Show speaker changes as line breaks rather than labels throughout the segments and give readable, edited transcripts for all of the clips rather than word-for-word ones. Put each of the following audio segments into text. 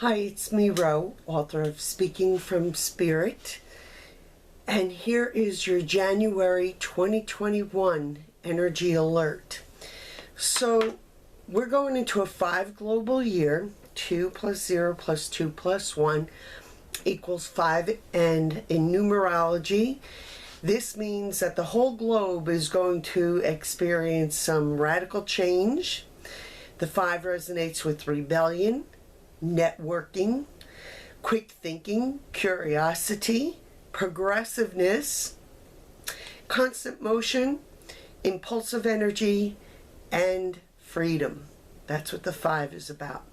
Hi, it's me, Ro, author of Speaking from Spirit. And here is your January 2021 energy alert. So we're going into a 5 global year. 2 plus 0 plus 2 plus 1 equals 5. And in numerology, this means that the whole globe is going to experience some radical change. The 5 resonates with rebellion, networking, quick thinking, curiosity, progressiveness, constant motion, impulsive energy, and freedom. That's what the 5 is about.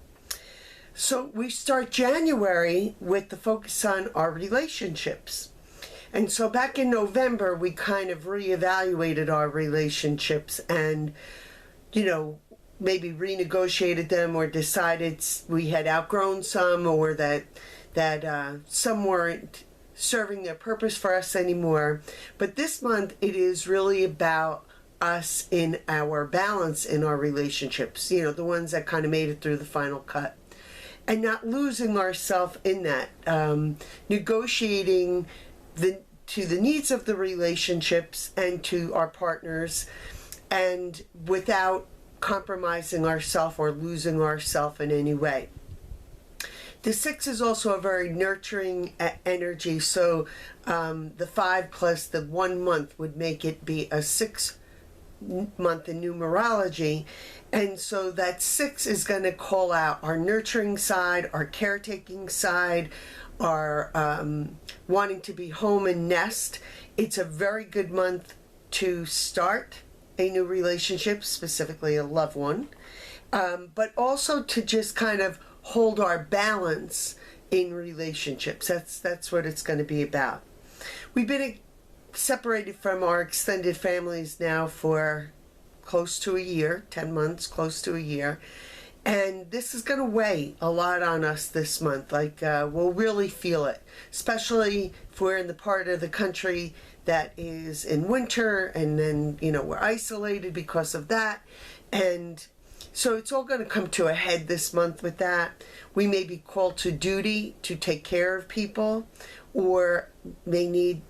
So we start January with the focus on our relationships. And so back in November, we kind of reevaluated our relationships and, maybe renegotiated them or decided we had outgrown some, or that some weren't serving their purpose for us anymore. But this month it is really about us in our balance in our relationships, the ones that kind of made it through the final cut, and not losing ourselves in that, negotiating to the needs of the relationships and to our partners, and without compromising ourselves or losing ourselves in any way. The 6 is also a very nurturing energy, so the 5 plus the 1 month would make it be a 6 month in numerology. And so that 6 is going to call out our nurturing side, our caretaking side, our wanting to be home and nest. It's a very good month to start a new relationship, specifically a loved one, but also to just kind of hold our balance in relationships. That's what it's going to be about. We've been separated from our extended families now for close to a year, 10 months, close to a year. And this is going to weigh a lot on us this month. We'll really feel it, especially if we're in the part of the country that is in winter, and then, we're isolated because of that. And so it's all going to come to a head this month with that. We may be called to duty to take care of people, or may need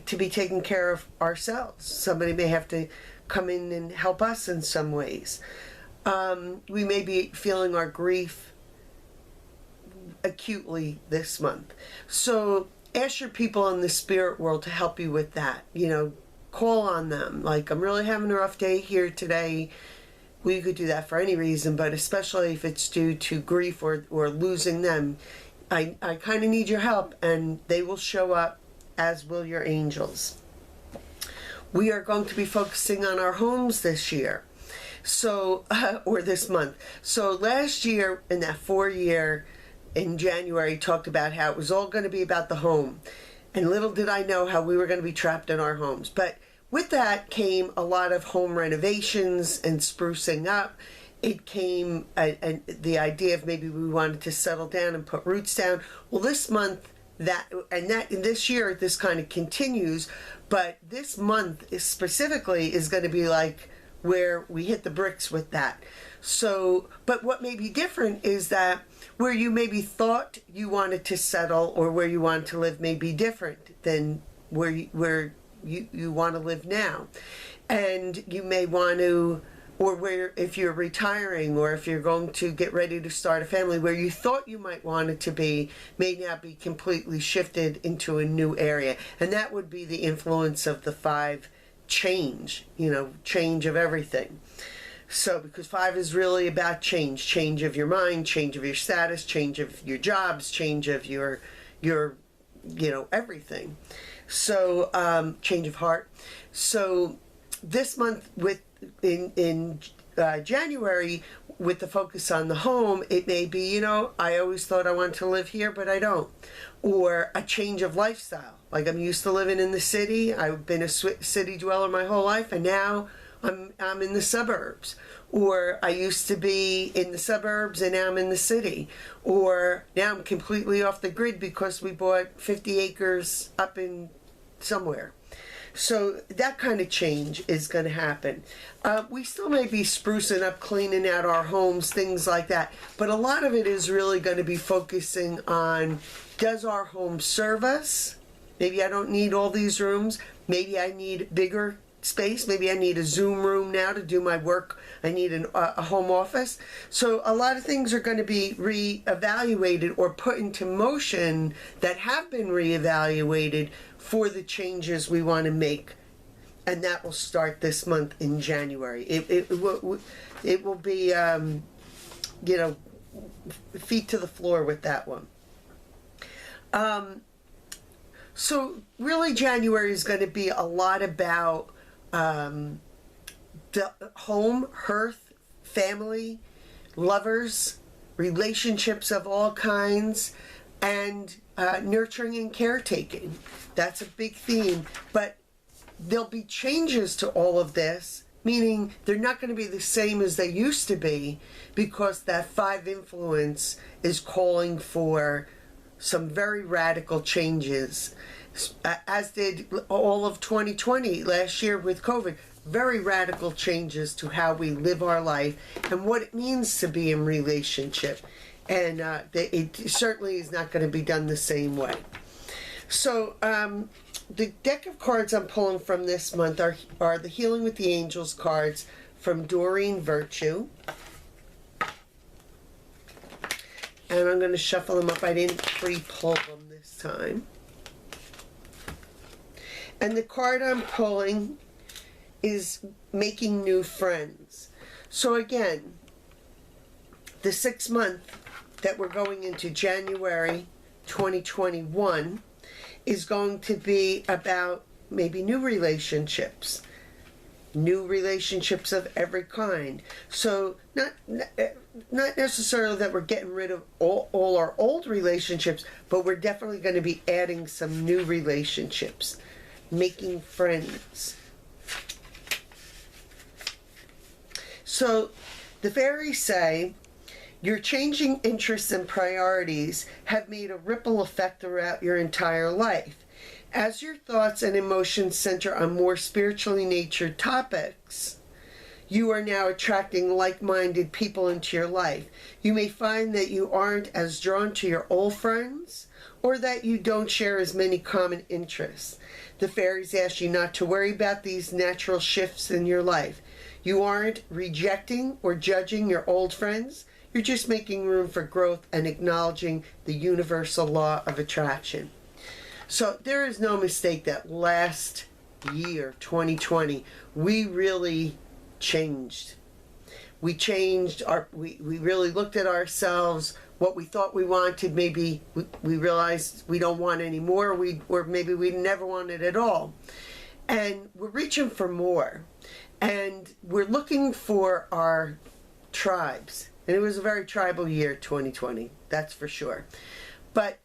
to be taken care of ourselves. Somebody may have to come in and help us in some ways. We may be feeling our grief acutely this month. So ask your people in the spirit world to help you with that. Call on them. I'm really having a rough day here today. We could do that for any reason, but especially if it's due to grief or losing them. I kind of need your help, and they will show up, as will your angels. We are going to be focusing on our homes this year. So, or this month. So last year, in that 4-year, in January, talked about how it was all going to be about the home. And little did I know how we were going to be trapped in our homes. But with that came a lot of home renovations and sprucing up. It came the idea of maybe we wanted to settle down and put roots down. Well, this month, this year, this kind of continues. But this month specifically is going to be where we hit the bricks with that. So, but what may be different is that where you maybe thought you wanted to settle or where you wanted to live may be different than where you want to live now. And you may want to, or where, if you're retiring or if you're going to get ready to start a family, where you thought you might want it to be may now be completely shifted into a new area. And that would be the influence of the 5 change, change of everything. So, because 5 is really about change of your mind, change of your status, change of your jobs, change of your everything. So, change of heart. So, this month in January, with the focus on the home, it may be, I always thought I wanted to live here, but I don't. Or a change of lifestyle. I'm used to living in the city. I've been a city dweller my whole life, and now I'm in the suburbs. Or I used to be in the suburbs and now I'm in the city. Or now I'm completely off the grid because we bought 50 acres up in somewhere. So that kind of change is going to happen. We still may be sprucing up, cleaning out our homes, things like that. But a lot of it is really going to be focusing on, does our home serve us? Maybe I don't need all these rooms. Maybe I need bigger space. Maybe I need a Zoom room now to do my work. I need a home office. So a lot of things are going to be reevaluated or put into motion that have been reevaluated for the changes we want to make. And that will start this month in January. It will be, feet to the floor with that one. So really January is going to be a lot about the home, hearth, family, lovers, relationships of all kinds, and nurturing and caretaking. That's a big theme. But there'll be changes to all of this, meaning they're not going to be the same as they used to be, because that 5 influence is calling for some very radical changes, as did all of 2020 last year with COVID. Very radical changes to how we live our life and what it means to be in relationship. And it certainly is not going to be done the same way. So the deck of cards I'm pulling from this month are the Healing with the Angels cards from Doreen Virtue. And I'm going to shuffle them up. I didn't pre-pull them this time. And the card I'm pulling is Making New Friends. So again, the 6th month that we're going into, January 2021, is going to be about maybe new relationships of every kind. So not necessarily that we're getting rid of all our old relationships, but we're definitely going to be adding some new relationships, making friends. So the fairies say your changing interests and priorities have made a ripple effect throughout your entire life. As your thoughts and emotions center on more spiritually natured topics, you are now attracting like-minded people into your life. You may find that you aren't as drawn to your old friends, or that you don't share as many common interests. The fairies ask you not to worry about these natural shifts in your life. You aren't rejecting or judging your old friends. You're just making room for growth and acknowledging the universal law of attraction. So there is no mistake that last year, 2020, we really changed. We changed we really looked at ourselves, what we thought we wanted. Maybe we realized we don't want anymore, or maybe we never wanted at all. And we're reaching for more. And we're looking for our tribes. And it was a very tribal year, 2020, that's for sure. But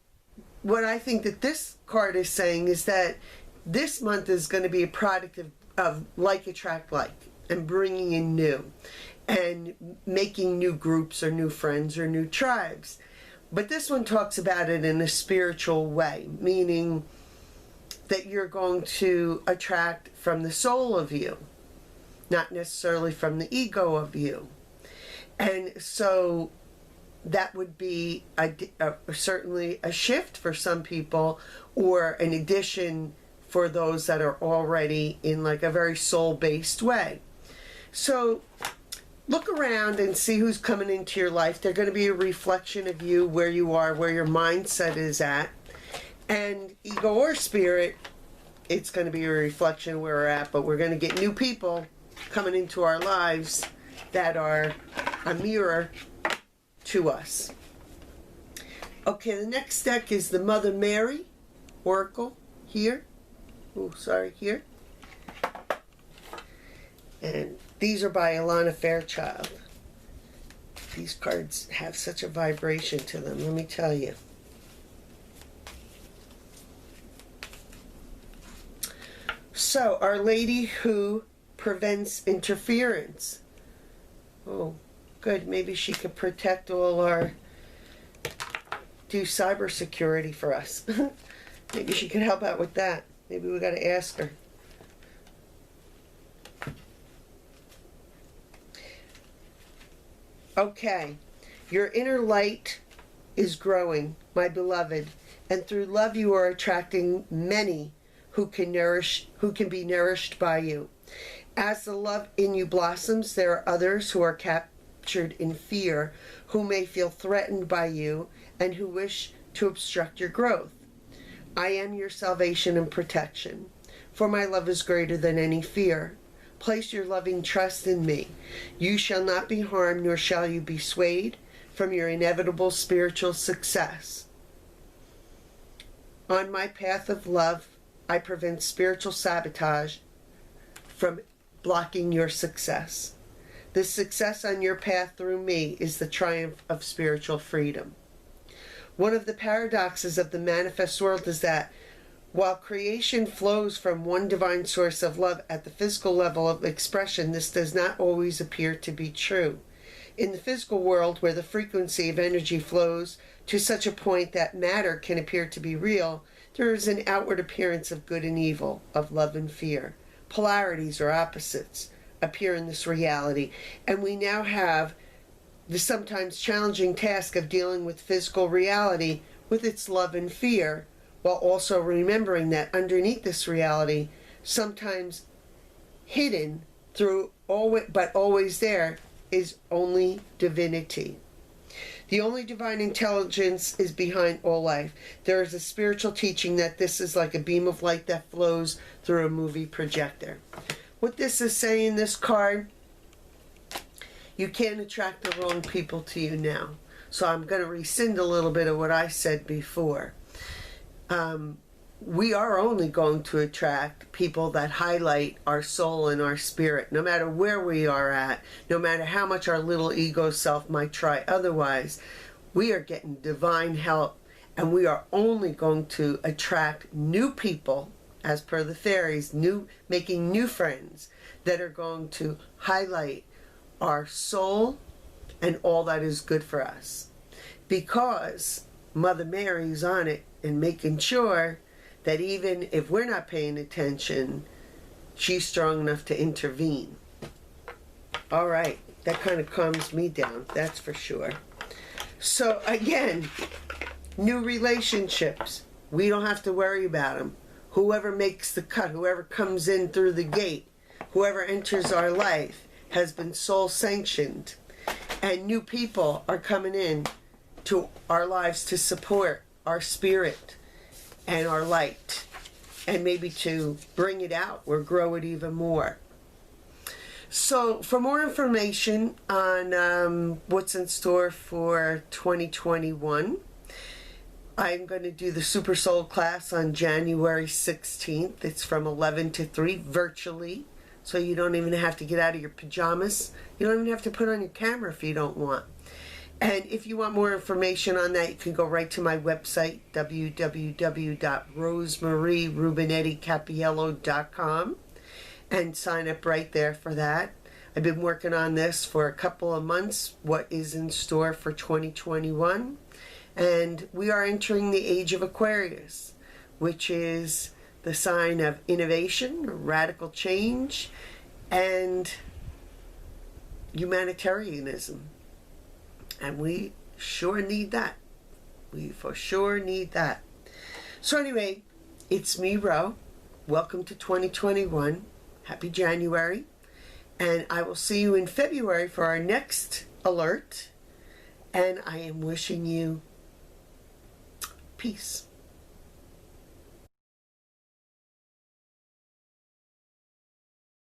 what I think that this card is saying is that this month is going to be a product of like attract like, and bringing in new, and making new groups or new friends or new tribes. But this one talks about it in a spiritual way, meaning that you're going to attract from the soul of you, not necessarily from the ego of you. And so that would be certainly a shift for some people, or an addition for those that are already in like a very soul-based way. So look around and see who's coming into your life. They're going to be a reflection of you, where you are, where your mindset is at. And ego or spirit, it's going to be a reflection of where we're at, but we're going to get new people coming into our lives that are a mirror to us. Okay, the next deck is the Mother Mary Oracle here. Here. And these are by Alana Fairchild. These cards have such a vibration to them, let me tell you. So, Our Lady who prevents interference. Oh, good. Maybe she could protect all our, do cybersecurity for us. Maybe she could help out with that. Maybe we got to ask her. Okay, your inner light is growing, my beloved, and through love you are attracting many who can be nourished by you. As the love in you blossoms, there are others who are captured in fear, who may feel threatened by you and who wish to obstruct your growth. I am your salvation and protection, for my love is greater than any fear. Place your loving trust in me. You shall not be harmed, nor shall you be swayed from your inevitable spiritual success. On my path of love, I prevent spiritual sabotage from blocking your success. The success on your path through me is the triumph of spiritual freedom. One of the paradoxes of the manifest world is that while creation flows from one divine source of love at the physical level of expression, this does not always appear to be true. In the physical world, where the frequency of energy flows to such a point that matter can appear to be real, there is an outward appearance of good and evil, of love and fear. Polarities or opposites appear in this reality, and we now have the sometimes challenging task of dealing with physical reality with its love and fear, while also remembering that underneath this reality, sometimes hidden but always there, is only divinity. The only divine intelligence is behind all life. There is a spiritual teaching that this is like a beam of light that flows through a movie projector. What this is saying, this card, you can't attract the wrong people to you now. So I'm going to rescind a little bit of what I said before. We are only going to attract people that highlight our soul and our spirit, no matter where we are at, no matter how much our little ego self might try otherwise. We are getting divine help, and we are only going to attract new people, as per the fairies, making new friends that are going to highlight our soul and all that is good for us. Because Mother Mary's on it and making sure that even if we're not paying attention, she's strong enough to intervene. All right, that kind of calms me down, that's for sure. So again, new relationships, we don't have to worry about them. Whoever makes the cut, whoever comes in through the gate, whoever enters our life has been soul sanctioned. And new people are coming in to our lives to support our spirit and our light, and maybe to bring it out or grow it even more. So for more information on what's in store for 2021, I'm going to do the Super Soul class on January 16th. It's from 11 to 3 virtually, so you don't even have to get out of your pajamas. You don't even have to put on your camera if you don't want. And if you want more information on that, you can go right to my website, www.rosemarierubenetticapiello.com, and sign up right there for that. I've been working on this for a couple of months, what is in store for 2021. And we are entering the age of Aquarius, which is the sign of innovation, radical change, and humanitarianism. And we sure need that. We for sure need that. So anyway, it's me, Ro. Welcome to 2021. Happy January. And I will see you in February for our next alert. And I am wishing you peace.